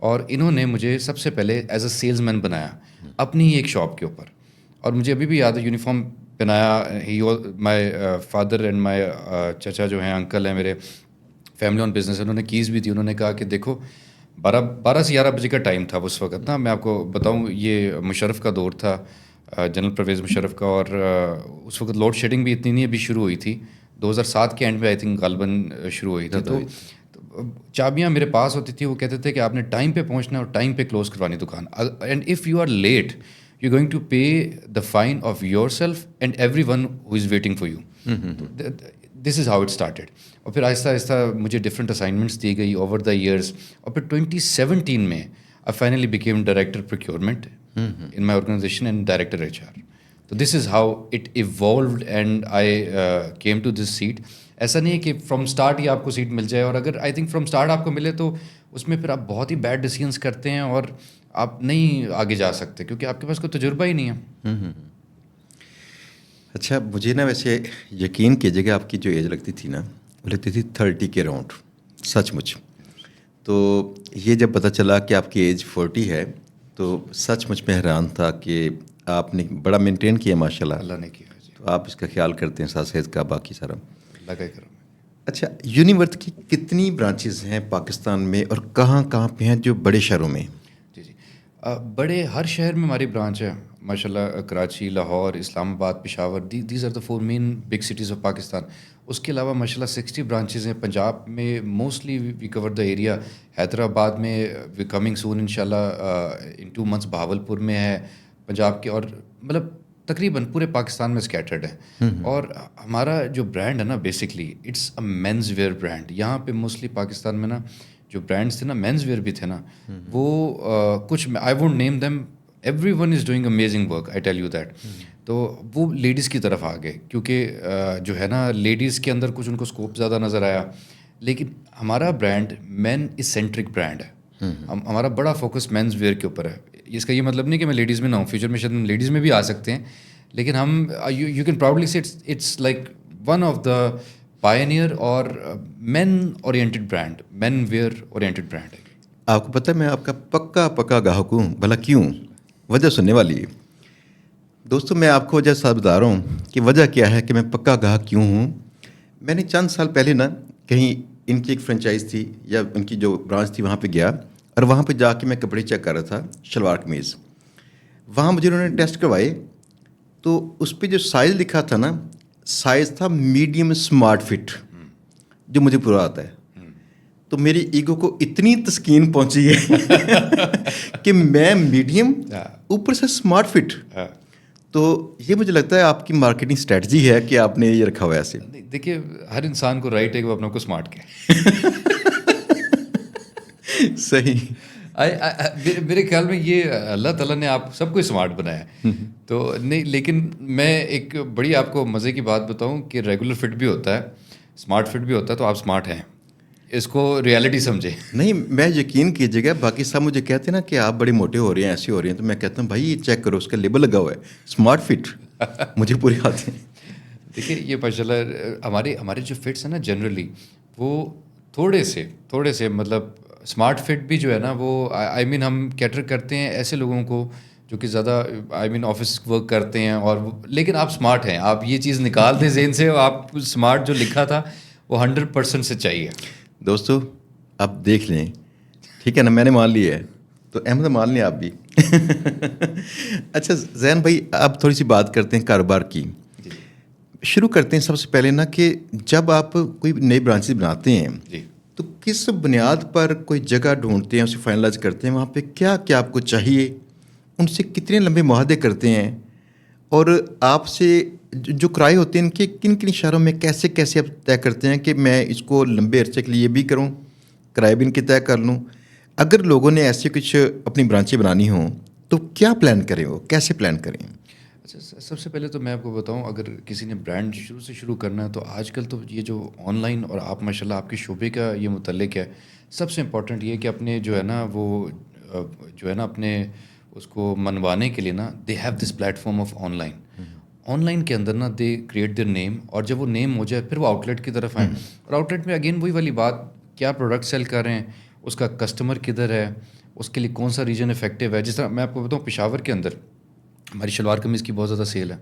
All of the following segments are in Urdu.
اور انہوں نے مجھے سب سے پہلے ایز اے سیلز مین بنایا اپنی ہی ایک شاپ کے اوپر. اور مجھے ابھی بھی یاد ہے یونیفارم پہنایا. مائی فادر اینڈ مائی چچا جو ہیں انکل ہیں میرے, فیملی آن بزنس, انہوں نے کیز بھی تھی. انہوں نے کہا کہ دیکھو 12 سے 11 بجے کا ٹائم تھا اس وقت نا. میں آپ کو بتاؤں یہ مشرف کا دور تھا, جنرل پرویز مشرف کا, اور اس وقت لوڈ شیڈنگ بھی اتنی نہیں ابھی شروع ہوئی تھی, 2007 کے اینڈ میں آئی تھنک غالباً شروع ہوئی تھی. تو چابیاں میرے پاس ہوتی تھی. وہ کہتے تھے کہ آپ نے ٹائم پہ پہنچنا ہے اور ٹائم پہ کلوز کروانی دکان. And if you are late you going to pay the fine of yourself and everyone who is waiting for you. This is how it started. اور پھر آہستہ آہستہ مجھے ڈفرینٹ اسائنمنٹس دی گئی اوور دا ایئرس. اور پھر 2017 میں I finally became director procurement in my organization and director HR. So this is how it evolved and I came to this seat. ایسا نہیں ہے کہ فرام اسٹارٹ ہی آپ کو سیٹ مل جائے, اور اگر آئی تھنک فرام اسٹارٹ آپ کو ملے تو اس میں پھر آپ بہت ہی بیڈ ڈیسیژنس کرتے ہیں اور آپ نہیں آگے جا سکتے کیونکہ آپ کے پاس کوئی تجربہ ہی نہیں ہے. اچھا, مجھے نا ویسے یقین کیجیے کہ آپ کی جو ایج لگتی تھی نا وہ لگتی تھی 30 کے راؤنڈ, سچ مچ. تو یہ جب پتہ چلا کہ آپ کی ایج 40 ہے تو سچ مچ میں حیران تھا کہ آپ نے بڑا مینٹین کیا ماشاء اللہ. اللہ نے کیا جی. تو آپ اس کا خیال کرتے ہیں, ساتھ صحت کا باقی سارا. اللہ کا کرم. اچھا, یونیورتھ کی کتنی برانچز ہیں پاکستان میں اور کہاں کہاں پہ ہیں جو بڑے شہروں میں؟ جی جی, بڑے ہر شہر میں ہماری برانچ ہے ماشاء اللہ. Karachi, Lahore, Islamabad, Peshawar, these are the 4 main big cities of Pakistan. اس کے علاوہ ماشاء اللہ 60 برانچز ہیں. پنجاب میں mostly we cover the area. Hyderabad میں وی کمنگ سون ان شاء اللہ ان 2 months. بہاولپور میں ہے پنجاب کے, اور مطلب تقریباً پورے پاکستان میں اسکیٹرڈ ہے. اور ہمارا جو برانڈ ہے نا basically it's a men's wear brand. یہاں پہ موسٹلی پاکستان میں نا جو برانڈس تھے نا مینز ویئر بھی تھے نا, وہ کچھ I won't name them, every one is doing amazing work, I tell you that. تو وہ لیڈیز کی طرف آ گئے کیونکہ جو ہے نا لیڈیز کے اندر کچھ ان کو اسکوپ زیادہ نظر آیا. لیکن ہمارا برانڈ مین اسینٹرک برانڈ ہے. ہمارا بڑا فوکس مینز ویئر کے اوپر ہے. اس کا یہ مطلب نہیں کہ میں لیڈیز میں نہ ہوں, فیوچر میں شاید لیڈیز میں بھی آ سکتے ہیں, لیکن ہم you can proudly say it's like one of the pioneer اور men oriented brand, men wear oriented brand ہے. آپ کو پتہ ہے میں آپ کا پکا گاہک ہوں. بھلا کیوں؟ وجہ سننے والی ہے دوستوں. میں آپ کو وجہ صاحب بتا رہا ہوں کہ وجہ کیا ہے کہ میں پکا گاہک کیوں ہوں. میں نے چند سال پہلے نا کہیں ان کی ایک فرینچائز تھی یا ان کی جو برانچ تھی وہاں پہ گیا, اور وہاں پہ جا کے میں کپڑے چیک کر رہا تھا, شلوار قمیض. وہاں مجھے انہوں نے ٹیسٹ کروائے تو اس پہ جو سائز لکھا تھا نا, سائز تھا میڈیم اسمارٹ فٹ, جو مجھے پورا آتا ہے. تو میری ایگو کو اتنی تسکین پہنچی ہے کہ میں میڈیم اوپر سے اسمارٹ فٹ. تو یہ مجھے لگتا ہے آپ کی مارکیٹنگ اسٹریٹجی ہے کہ آپ نے یہ رکھا ہوا ہے ایسے. دیکھیے ہر انسان کو رائٹ ہے کہ وہ اپنے کو اسمارٹ کہے. صحیح. میرے خیال میں یہ اللہ تعالیٰ نے آپ سب کو اسمارٹ بنایا ہے تو نہیں. لیکن میں ایک بڑی آپ کو مزے کی بات بتاؤں کہ ریگولر فٹ بھی ہوتا ہے, اسمارٹ فٹ بھی ہوتا ہے. تو آپ اسمارٹ ہیں, اس کو ریالٹی سمجھے. نہیں, میں یقین کیجیے گا, باقی سب مجھے کہتے ہیں نا کہ آپ بڑے موٹے ہو رہے ہیں, ایسے ہو رہے ہیں, تو میں کہتا ہوں بھائی یہ چیک کرو, اس کا لیبل لگا ہوا ہے اسمارٹ فٹ. مجھے پوری آتے ہیں. دیکھیے یہ ماشاء اللہ ہمارے جو فٹس ہیں نا جنرلی وہ تھوڑے سے مطلب اسمارٹ فٹ بھی جو ہے نا وہ آئی مین ہم کیٹر کرتے ہیں ایسے لوگوں کو جو کہ زیادہ آئی مین آفس ورک کرتے ہیں. اور لیکن آپ اسمارٹ ہیں, آپ یہ چیز نکال دیں ذہن سے, آپ اسمارٹ جو لکھا تھا وہ 100% سے چاہیے. دوستو آپ دیکھ لیں, ٹھیک ہے نا, میں نے مان لیا ہے تو احمد مان لیں آپ بھی. اچھا زین بھائی, آپ تھوڑی سی بات کرتے ہیں کاروبار کی. شروع کرتے ہیں سب سے پہلے نا کہ جب آپ کوئی نئی برانچز بناتے ہیں جی تو کس بنیاد پر کوئی جگہ ڈھونڈتے ہیں, اسے فائنلائز کرتے ہیں, وہاں پہ کیا کیا آپ کو چاہیے, ان سے کتنے لمبے معاہدے کرتے ہیں, اور آپ سے جو کرائے ہوتے ہیں ان کے کن کن شہروں میں کیسے آپ طے کرتے ہیں کہ میں اس کو لمبے عرصے کے لیے بھی کروں, کرائے بھی ان کے طے کر لوں. اگر لوگوں نے ایسے کچھ اپنی برانچیں بنانی ہوں تو کیا پلان کریں, وہ کیسے پلان کریں؟ اچھا سب سے پہلے تو میں آپ کو بتاؤں, اگر کسی نے برانڈ شروع کرنا ہے تو آج کل تو یہ جو آن لائن, اور آپ ماشاء اللہ آپ کے شعبے کا یہ متعلق ہے, سب سے امپورٹنٹ یہ کہ اپنے جو ہے نا وہ جو ہے نا اپنے اس کو منوانے کے لیے نا they have this plate form of on line. On line کے اندر نا دے کریٹ دیئر نیم, اور جب وہ نیم ہو جائے پھر وہ آؤٹ لیٹ کی طرف آئیں. اور آؤٹ لیٹ میں اگین وہی والی بات, کیا پروڈکٹ سیل کر رہے ہیں, اس کا کسٹمر کدھر ہے, اس کے لیے کون سا ریجن افیکٹو ہے. جس طرح میں آپ کو بتاؤں پشاور کے اندر ہماری شلوار قمیض کی بہت زیادہ سیل ہے.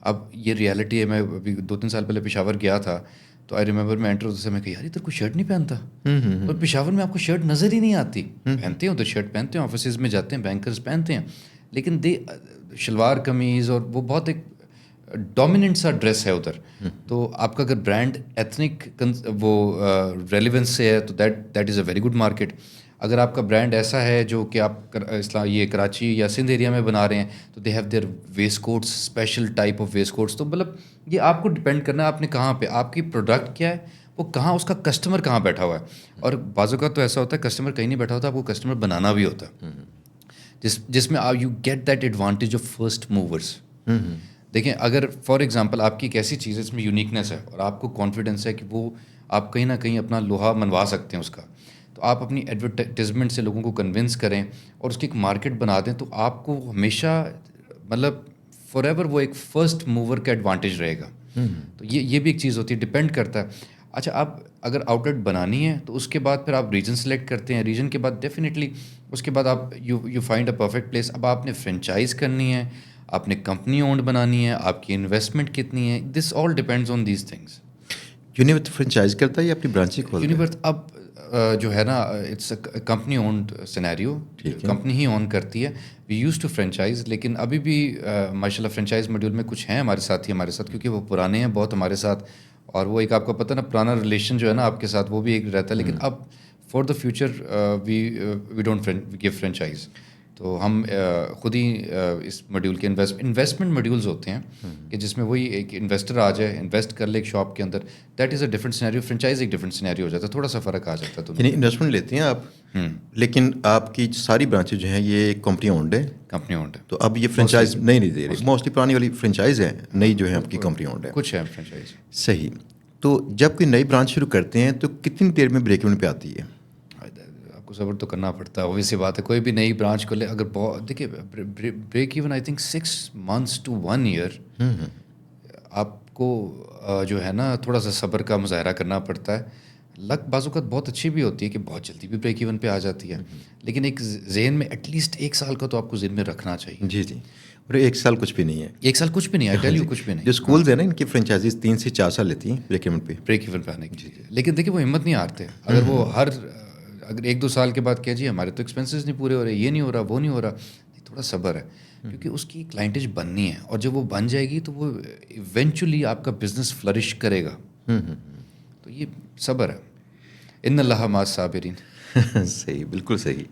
اب یہ ریالٹی ہے. میں ابھی 2-3 سال پہلے پشاور گیا تھا تو آئی ریمبر میں انٹر ہوتے سے میں کہ یار ادھر کوئی شرٹ نہیں پہنتا. اور پشاور میں آپ کو شرٹ نظر ہی نہیں آتی. پہنتے ہیں ادھر شرٹ پہنتے ہیں, آفیسز میں جاتے ہیں, بینکرز پہنتے ہیں, لیکن شلوار قمیض اور وہ بہت ایک ڈومیننٹ سا ڈریس ہے ادھر. تو آپ کا اگر برانڈ ایتھنک وہ ریلیونس سے ہے تو that is a very good market. اگر آپ کا برانڈ ایسا ہے جو کہ آپ یہ کراچی یا سندھ ایریا میں بنا رہے ہیں تو they have their waistcoats, special type of waistcoats. تو مطلب یہ آپ کو ڈپینڈ کرنا ہے آپ نے کہاں پہ, آپ کی پروڈکٹ کیا ہے, وہ کہاں, اس کا کسٹمر کہاں بیٹھا ہوا ہے. اور بعض اوقات تو ایسا ہوتا ہے کسٹمر کہیں نہیں بیٹھا ہوتا, آپ کو کسٹمر بنانا بھی ہوتا ہے, جس میں you get that advantage of first movers. دیکھیں اگر فار ایگزامپل آپ کی ایک ایسی چیز ہے اس میں یونیکنیس ہے اور آپ کو کانفیڈنس ہے کہ وہ آپ کہیں نہ کہیں اپنا لوہا منوا سکتے ہیں اس کا, تو آپ اپنی ایڈورٹائزمنٹ سے لوگوں کو کنونس کریں اور اس کی ایک مارکیٹ بنا دیں, تو آپ کو ہمیشہ مطلب فار ایور وہ ایک فرسٹ موور کا ایڈوانٹیج رہے گا. تو یہ بھی ایک چیز ہوتی ہے, ڈپینڈ کرتا ہے. اچھا آپ اگر آؤٹ لیٹ بنانی ہے تو اس کے بعد پھر آپ ریجن سلیکٹ کرتے ہیں, ریجن کے بعد ڈیفینیٹلی اس کے بعد آپ you find a perfect place. اب آپ نے فرینچائز کرنی ہے, آپ نے کمپنی اونڈ بنانی ہے, آپ کی انویسٹمنٹ کتنی ہے, this all depends on these things. Universe franchise کرتا ہے یا اپنی برانچ ہی کھولتا ہے؟ یونیورس اب جو ہے نا it's a company owned scenario, company ہی اون کرتی ہے. وی یوز ٹو فرینچائز, لیکن ابھی بھی ماشاء اللہ فرینچائز ماڈیول میں کچھ ہیں ہمارے ساتھی ہمارے ساتھ, کیونکہ وہ پرانے ہیں بہت ہمارے ساتھ, اور وہ ایک آپ کو پتہ نا پرانا ریلیشن جو ہے نا آپ کے ساتھ وہ بھی ایک رہتا ہے. لیکن اب for the future we don't give franchise. تو ہم خود ہی اس ماڈیول کے انویسٹمنٹ ماڈیولز ہوتے ہیں کہ جس میں وہی ایک انویسٹر آ جائے, انویسٹ کر لے ایک شاپ کے اندر, that is a different scenario. Franchise ایک ڈفرنٹ سینیریو ہو جاتا ہے, تھوڑا سا فرق آ جاتا ہے. تو یعنی انویسٹمنٹ لیتے ہیں آپ, لیکن آپ کی ساری برانچیں جو ہیں یہ کمپنی اونڈ ہے. کمپنی اونڈ ہے. تو اب یہ فرینچائز نہیں دے رہے, موسٹلی پرانی والی فرینچائز ہے, نئی جو ہے آپ کی کمپنی اونڈ ہے. کچھ ہے فرینچائز. صحیح. تو جب کوئی نئی برانچ شروع کرتے ہیں تو کتنی دیر میں بریک ایون پہ آتی ہے؟ آپ کو صبر تو کرنا پڑتا ہے, obvious سی بات ہے. کوئی بھی نئی برانچ کھولے اگر بہت دیکھیے break even I think 6 months to 1 year آپ کو جو ہے نا تھوڑا سا صبر کا مظاہرہ کرنا پڑتا ہے. لک بعض اوقات بہت اچھی بھی ہوتی ہے کہ بہت جلدی بھی بریک ایون پہ آ جاتی ہے, لیکن ایک ذہن میں ایٹ لیسٹ 1 سال کا تو آپ کو ذہن میں رکھنا چاہیے. جی جی. اور 1 سال کچھ بھی نہیں ہے. 1 سال کچھ بھی نہیں ہے, ٹیل یو کچھ بھی نہیں. جو اسکولز ہیں نا ان کی فرینچائزیز 3 سے 4 سال لیتی ہیں بریک ایون پہ آنے کی. لیکن دیکھیے وہ ہمت نہیں ہارتے. اگر وہ اگر 1-2 سال کے بعد کہہ جی ہمارے تو ایکسپینسز نہیں پورے ہو رہے, یہ نہیں ہو رہا, وہ نہیں ہو رہا, تھوڑا صبر ہے, کیونکہ اس کی کلائنٹیج بننی ہے, اور جب وہ بن جائے گی تو وہ ایونچولی آپ کا بزنس فلرش کرے گا. تو یہ صبر ہے. ان اللہ مع الصابرین. صحیح, بالکل صحیح.